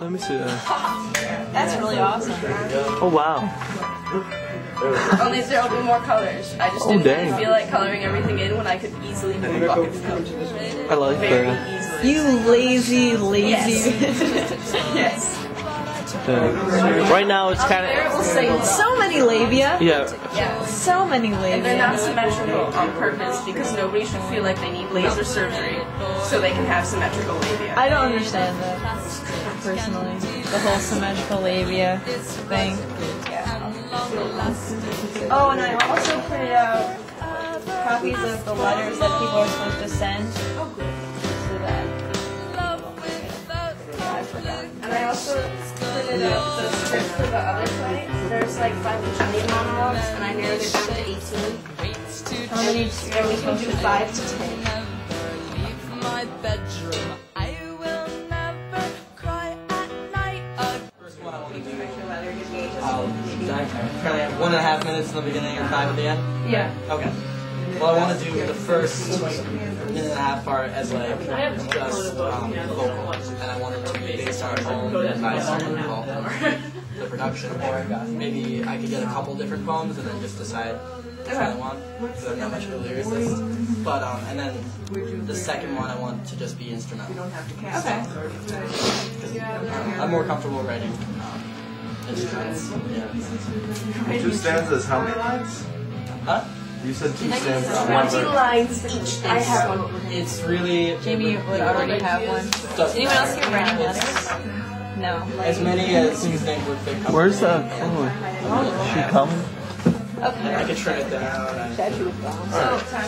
Let me see that. That's really awesome. Oh wow. Only if there will be more colors. I just didn't really feel like coloring everything in when I could easily do buckets of. I like that. You lazy. Yes. Right now it's kind of So many labia. yeah. So many labia. And they're not symmetrical on purpose because nobody should feel like they need laser surgery so they can have symmetrical labia. I don't understand that, personally. The whole symmetrical labia thing. Yeah. Oh, and I also printed out copies of the letters that people are supposed to send. So that. I forgot. And I also printed out the script for the other play. There's like 5 Virginia monologues, and I narrowed it down to 18. How many? And we can do 5 to 10. Probably have 1.5 minutes in the beginning and 5 at the end? Yeah. Okay. Well, I want to do the first minute and a half part as like just vocal, and I want it to be based on poem by someone called the production. Or maybe I could get a couple different poems and then just decide which one I want, because I'm not much of a lyricist. But and then the second one I want to just be instrumental. Okay. Because I'm more comfortable writing instruments. Yeah. 2 stanzas, how many lines? Huh? You said 2 stanzas. 20 lines each. I have one. It's really... Jamie would already have one. Anyone else here writing letters? No. As many as you think would fit. Where's that phone? Is she coming? Okay. I could trim it down. So,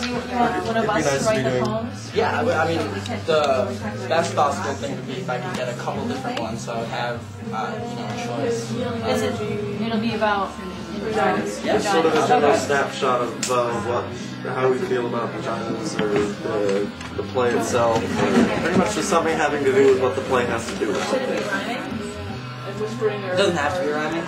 you want one of us to write the poems? Yeah, I mean, the best possible thing would be if I could get a couple different ones, so I would have, a choice. It'll be about vaginas. Yeah, Sort of a general snapshot of how we feel about vaginas or the play itself, or pretty much just something having to do with what the play has to do with. Should it be rhyming? It doesn't have to be rhyming.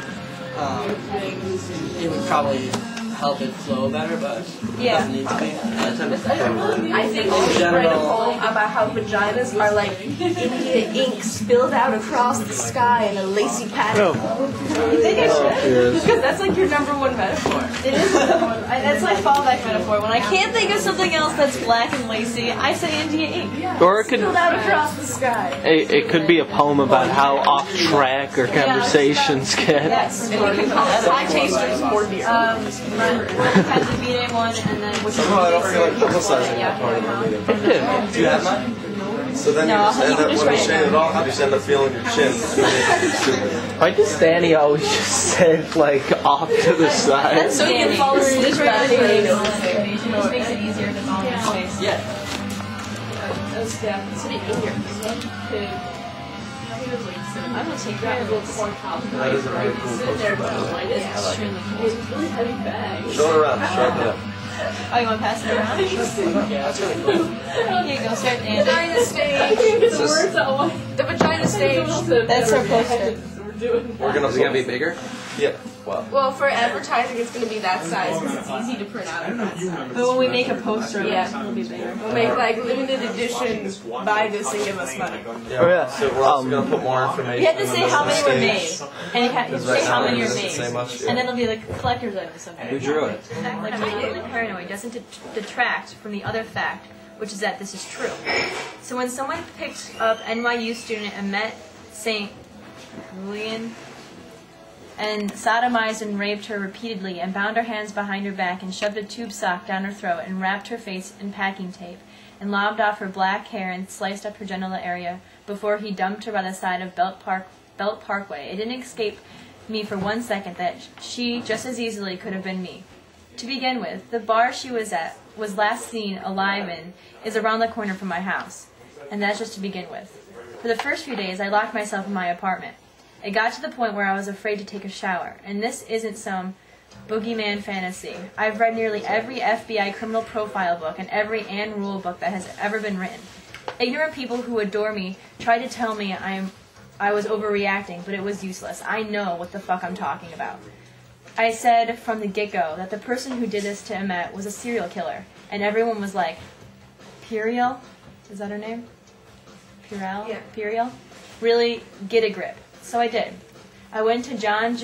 It would probably help it flow better, but it doesn't need to be. I think we should write a poem about how vaginas are like India ink spilled out across the sky in a lacy pattern. You think I should? Because that's like your #1 metaphor. It is the one. That's my fallback metaphor. When I can't think of something else that's black and lacy, I say India ink. Or it could Spilled out across the sky. it could be a poem about how off track our conversations get. Yes. My taste is more beer. Has the Meetin one, and then which Somehow I don't feel like publicizing that part of the meeting. Do you have mine? So then you just end up, when you say it all, you just end up feeling your chin. Why does Danny always just say it like off to the side? So you can fall asleep back It just makes it easier to follow in space. Yeah. I'm gonna take that. That is a very cool poster, by the way. It's extremely cool. Show it around, show it around. Oh, you want to pass it around? Yeah, that's really cool. Here you go, start Andy. Vagina stage. The vagina stage. That's our poster. We're gonna be bigger? Yeah. Wow. Well, for advertising, it's going to be that size because it's easy to print out. But when we make a poster, it'll be bigger. We'll make like limited edition. Buy this and give us money. Yeah, Oh, yeah. So we're also gonna put more information. You have to say on how the many were made, stage. and you have to say how many are made, Say much, yeah. and then it'll be like collector's item or something. Who drew it? Like paranoid doesn't detract from the other fact, which is that this is true. So when someone picked up NYU student and met St. Julian and sodomized and raped her repeatedly and bound her hands behind her back and shoved a tube sock down her throat and wrapped her face in packing tape and lobbed off her black hair and sliced up her genital area before he dumped her by the side of Belt Parkway, it didn't escape me for 1 second that she just as easily could have been me. To begin with, the bar she was at was last seen alive in is around the corner from my house, and that's just to begin with. For the first few days, I locked myself in my apartment. It got to the point where I was afraid to take a shower, and this isn't some boogeyman fantasy. I've read nearly every FBI criminal profile book and every Anne Rule book that has ever been written. Ignorant people who adore me tried to tell me I was overreacting, but it was useless. I know what the fuck I'm talking about. I said from the get-go that the person who did this to Emmett was a serial killer, and everyone was like, Puriel? Is that her name? Purell? Yeah. Puriel? really get a grip. So I did. I went to John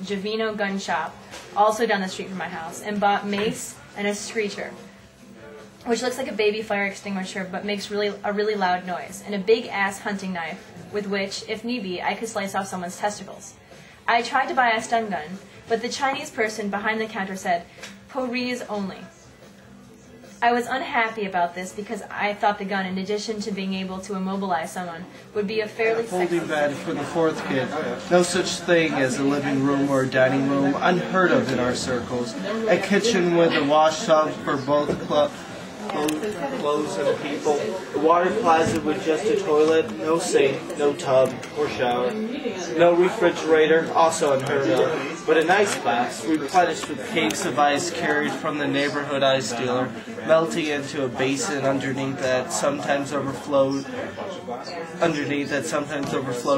Javino Gun Shop, also down the street from my house, and bought mace and a screecher, which looks like a baby fire extinguisher but makes a really loud noise, and a big-ass hunting knife with which, if need be, I could slice off someone's testicles. I tried to buy a stun gun, but the Chinese person behind the counter said, "Pories only." I was unhappy about this because I thought the gun, in addition to being able to immobilize someone, would be a fairly Holding bed for the fourth kid. No such thing as a living room or a dining room, unheard of in our circles. A kitchen with a wash tub for both clothes and people. A water closet with just a toilet, no sink, no tub or shower. No refrigerator, also unheard of. But a nice box, replenished with cakes of ice carried from the neighborhood ice dealer, melting into a basin underneath that sometimes overflowed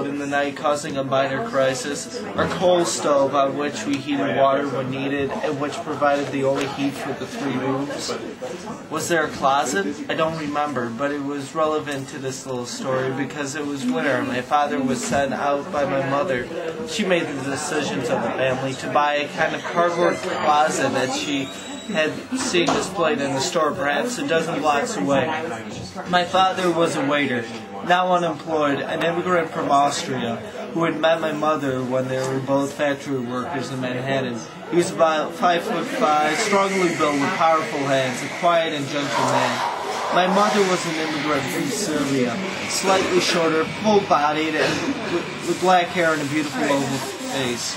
in the night, causing a minor crisis. Our coal stove on which we heated water when needed, and which provided the only heat for the 3 rooms. Was there a closet? I don't remember, but it was relevant to this little story because it was winter. My father was sent out by my mother. She made the decisions of the family to buy a kind of cardboard closet that she had seen displayed in the store perhaps a dozen blocks away. My father was a waiter, now unemployed, an immigrant from Austria, who had met my mother when they were both factory workers in Manhattan. He was about 5'5", strongly built with powerful hands, a quiet and gentle man. My mother was an immigrant from Serbia, slightly shorter, full-bodied, and with black hair and a beautiful oval face.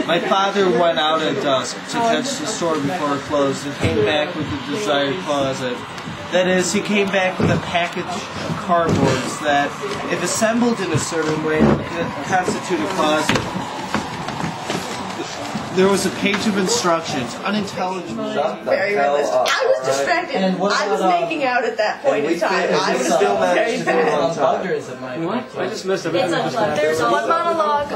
My father went out at dusk to catch the store before it closed and came back with the desired closet. That is, he came back with a package of cardboards that, if assembled in a certain way, would constitute a closet. There was a page of instructions, unintelligible. Very realistic. I was distracted. I was making out at that point in time. I was still very bad. I just missed it. There's one monologue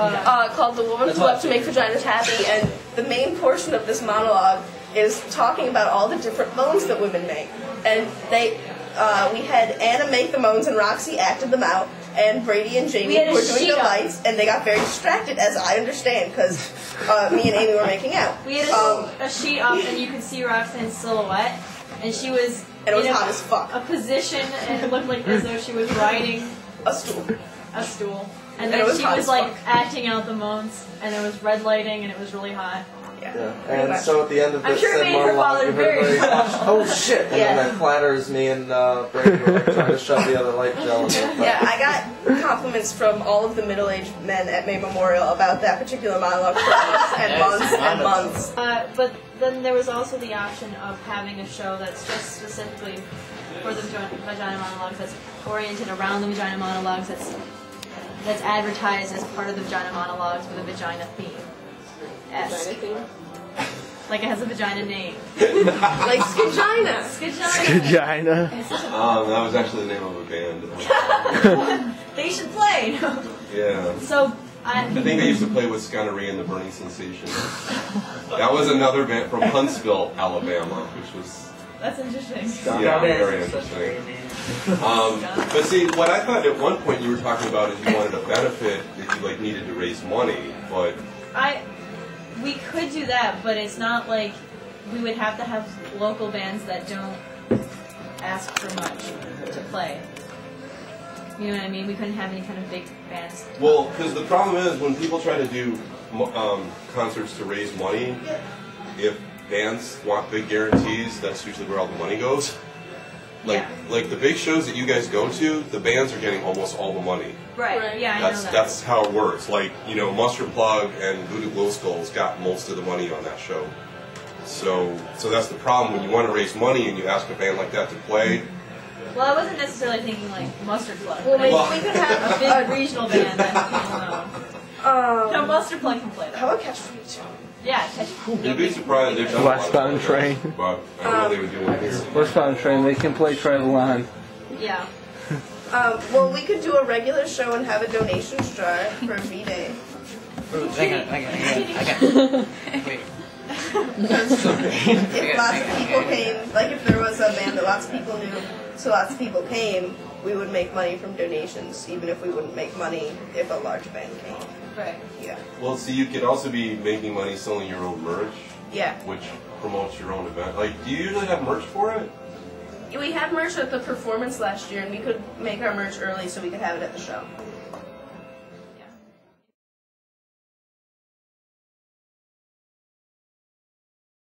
called "The Woman Who Loved to Make Vaginas Happy," and the main portion of this monologue is talking about all the different moans that women make. And we had Anna make the moans, and Roxy acted them out. And Brady and Jamie were doing the lights, and they got very distracted, as I understand, because me and Amy were making out. We had a sheet up, and you could see Roxanne's silhouette, and she was and it was hot as fuck. A position, and it looked like as though she was riding a stool. And then she was like acting out the moans, and there was red lighting, and it was really hot. Yeah. And so at the end of this monologue, you heard Brady, "Oh shit!" And then that flatters me and Brady were trying to shove the other light gel in there. Yeah, I got compliments from all of the middle-aged men at May Memorial about that particular monologue for months and months and months. But then there was also the option of having a show that's just specifically for the vagina monologues, that's oriented around the vagina monologues, that's advertised as part of the vagina monologues with a vagina theme. Like it has a vagina name. Like Skagina. Skagina. That was actually the name of a band. They should play. Yeah. So I think they used to play with Sconnery and the Burning Sensation. That was another band from Huntsville, Alabama, which was... That's interesting. Yeah, very interesting. But see, what I thought at one point you were talking about is you wanted a benefit that you needed to raise money, but... We could do that, but it's not like we would have to have local bands that don't ask for much to play. You know what I mean? We couldn't have any kind of big bands. Well, because the problem is when people try to do concerts to raise money, if bands want big guarantees, that's usually where all the money goes. Like the big shows that you guys go to, the bands are getting almost all the money. Right. Yeah, I know that. That's how it works. Like, Mustard Plug and Voodoo Glow Skulls got most of the money on that show. So that's the problem when you want to raise money and you ask a band like that to play. Well, I wasn't necessarily thinking like Mustard Plug. Well, we could have a big regional band that people know. No, Mustard Plug can play that. How about Catch 22? Yeah, Catch 22. You'd be surprised. They've done Westbound Train. But I don't know they would do it here. Westbound Train, they can play Travel On. Yeah. Well, we could do a regular show and have a donations jar for V-Day. Wait. If lots of people came, like if there was a band that lots of people knew, so lots of people came, we would make money from donations, even if we wouldn't make money if a large band came. Right. Yeah. Well, see, you could also be making money selling your own merch, Yeah. which promotes your own event. Like, do you usually have merch for it? We had merch at the performance last year, and we could make our merch early so we could have it at the show.